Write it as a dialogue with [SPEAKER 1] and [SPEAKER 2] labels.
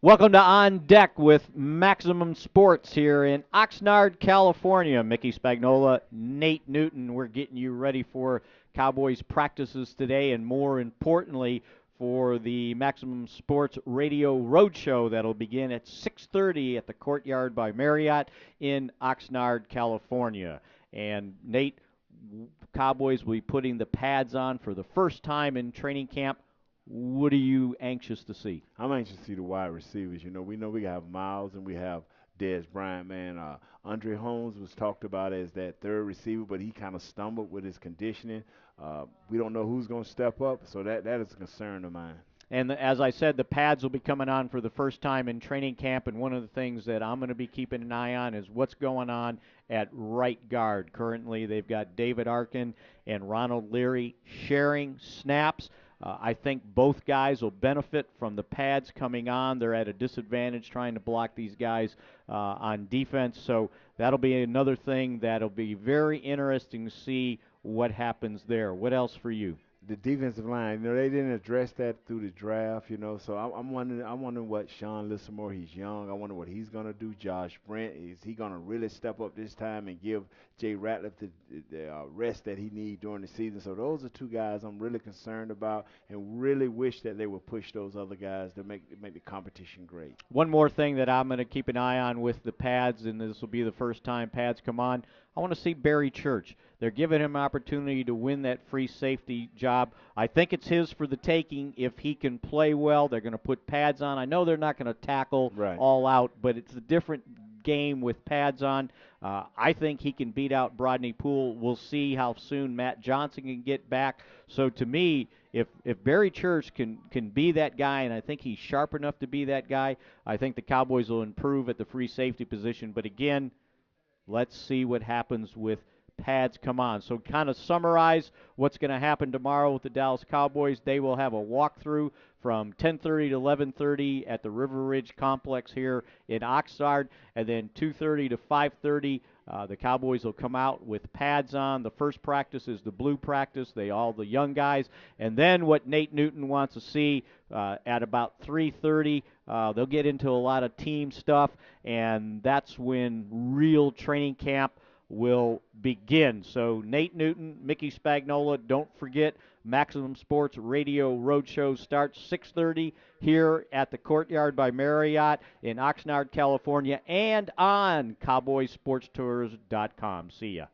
[SPEAKER 1] Welcome to On Deck with Maximum Sports here in Oxnard, California. Mickey Spagnola, Nate Newton. We're getting you ready for Cowboys practices today, and more importantly, for the Maximum Sports Radio Roadshow that'll begin at 6:30 at the Courtyard by Marriott in Oxnard, California. And Nate, Cowboys will be putting the pads on for the first time in training camp. What are you anxious to see?
[SPEAKER 2] I'm anxious to see the wide receivers. We know we have Miles and we have Dez Bryant, man. Andre Holmes was talked about as that third receiver, but he kind of stumbled with his conditioning. We don't know who's going to step up, so that is a concern of mine.
[SPEAKER 1] And as I said, the pads will be coming on for the first time in training camp. And one of the things that I'm going to be keeping an eye on is what's going on at right guard. Currently, they've got David Arkin and Ronald Leary sharing snaps. I think both guys will benefit from the pads coming on. They're at a disadvantage trying to block these guys on defense. So that'll be another thing that'll be very interesting to see what happens there. What else for you?
[SPEAKER 2] The defensive line, they didn't address that through the draft, so I'm wondering what Sean Lissamore, he's young. I wonder what he's gonna do. Josh Brent, is he gonna really step up this time and give Jay Ratliff the rest that he needs during the season? So those are two guys I'm really concerned about, and really wish that they would push those other guys to make the competition great.
[SPEAKER 1] One more thing that I'm going to keep an eye on with the pads, and this will be the first time pads come on. I want to see Barry Church. They're giving him an opportunity to win that free safety job. I think it's his for the taking if he can play well. They're going to put pads on. I know they're not going to tackle
[SPEAKER 2] Right.
[SPEAKER 1] all out, but it's a different game with pads on. I think he can beat out Brodney Poole. We'll see how soon Matt Johnson can get back. So to me, if Barry Church can be that guy, and I think he's sharp enough to be that guy, I think the Cowboys will improve at the free safety position. But again, let's see what happens with pads come on. So kind of summarize what's going to happen tomorrow with the Dallas Cowboys. They will have a walkthrough from 10:30 to 11:30 at the River Ridge Complex here in Oxnard, and then 2:30 to 5:30 the Cowboys will come out with pads on. The first practice is the blue practice. All the young guys, and then what Nate Newton wants to see at about 3:30, they'll get into a lot of team stuff, and that's when real training camp will begin. So Nate Newton, Mickey Spagnola, don't forget Maximum Sports Radio Roadshow starts 6:30 here at the Courtyard by Marriott in Oxnard, California, and on CowboySportstours.com. See ya.